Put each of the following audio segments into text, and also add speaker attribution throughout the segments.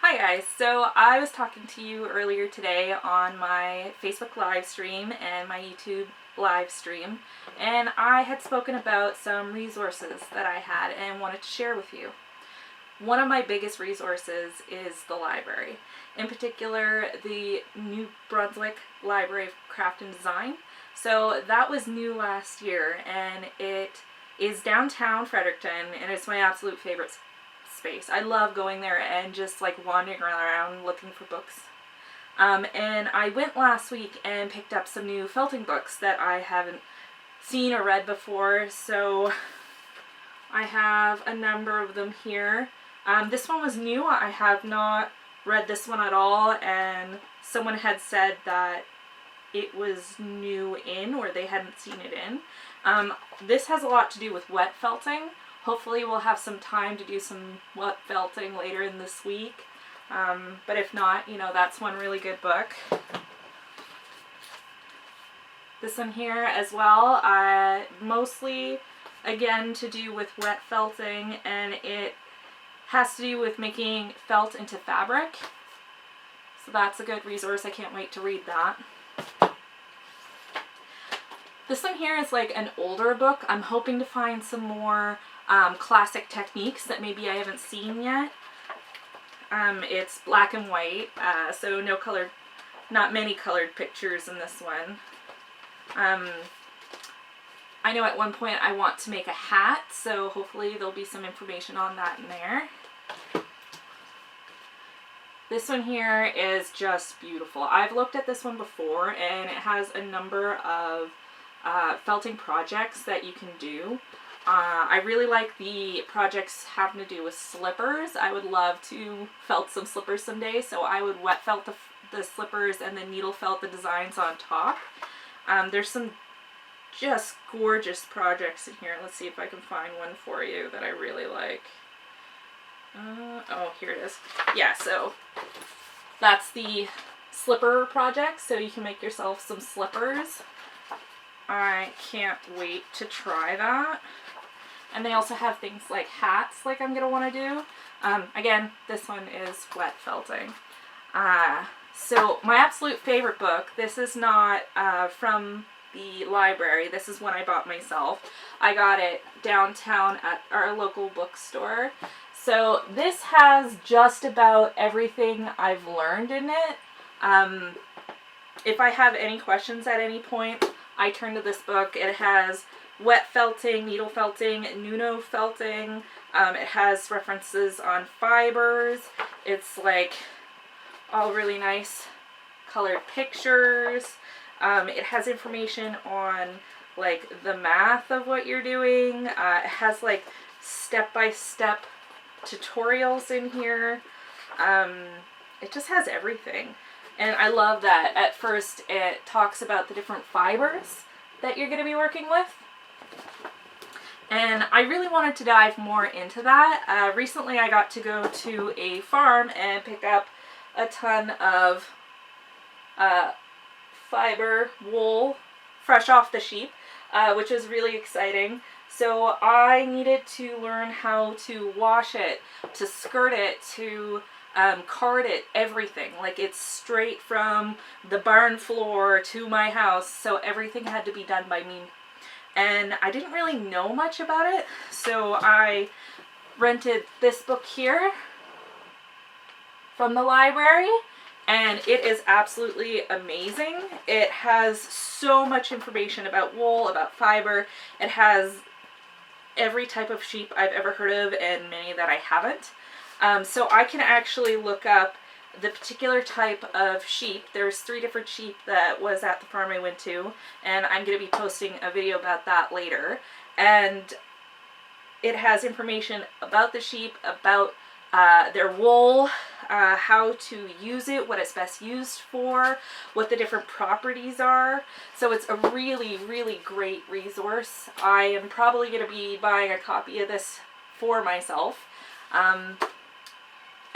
Speaker 1: Hi guys, so I was talking to you earlier today on my Facebook live stream and my YouTube live stream, and I had spoken about some resources that I had and wanted to share with you. One of my biggest resources is the library, in particular the New Brunswick Library of Craft and Design. So that was new last year, and it is downtown Fredericton, and it's my absolute favorite space. I love going there and just like wandering around looking for books. And I went last week and picked up some new felting books that I haven't seen or read before, so I have a number of them here. This one was new. I have not read this one at all, and someone had said that it was new in, or they hadn't seen it in. This has a lot to do with wet felting. Hopefully we'll have some time to do some wet felting later in this week. But if not, that's one really good book. This one here as well, mostly again to do with wet felting, and it has to do with making felt into fabric. So that's a good resource. I can't wait to read that. This one here is like an older book. I'm hoping to find some more classic techniques that maybe I haven't seen yet. It's black and white, so no color, not many colored pictures in this one. I know at one point I want to make a hat, so hopefully there'll be some information on that in there. This one here is just beautiful. I've looked at this one before, and it has a number of felting projects that you can do. I really like the projects having to do with slippers. I would love to felt some slippers someday, so I would wet felt the slippers and then needle felt the designs on top. There's some just gorgeous projects in here. Let's see if I can find one for you that I really like. Oh, here it is. Yeah, so that's the slipper project, so you can make yourself some slippers. I can't wait to try that. And they also have things like hats, like I'm going to want to do. Again, this one is wet felting. So my absolute favorite book, this is not from the library. This is one I bought myself. I got it downtown at our local bookstore. So this has just about everything I've learned in it. If I have any questions at any point, I turn to this book. It has wet felting, needle felting, Nuno felting. It has references on fibers. It's like all really nice colored pictures. It has information on like the math of what you're doing. It has like step-by-step tutorials in here. It just has everything. And I love that at first it talks about the different fibers that you're going to be working with. And I really wanted to dive more into that. Recently I got to go to a farm and pick up a ton of fiber wool fresh off the sheep, which was really exciting. So I needed to learn how to wash it, to skirt it, to card it, everything. Like it's straight from the barn floor to my house, so everything had to be done by me. And I didn't really know much about it, so I rented this book here from the library, and it is absolutely amazing. It has so much information about wool, about fiber. It has every type of sheep I've ever heard of and many that I haven't. So I can actually look up the particular type of sheep. There's 3 different sheep that was at the farm I went to, and I'm going to be posting a video about that later. And it has information about the sheep, about their wool, how to use it, what it's best used for, what the different properties are. So it's a really, really great resource. I am probably going to be buying a copy of this for myself.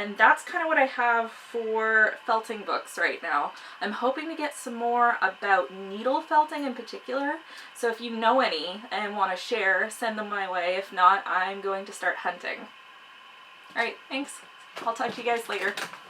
Speaker 1: And that's kind of what I have for felting books right now. I'm hoping to get some more about needle felting in particular. So if you know any and want to share, send them my way. If not, I'm going to start hunting. Alright, thanks. I'll talk to you guys later.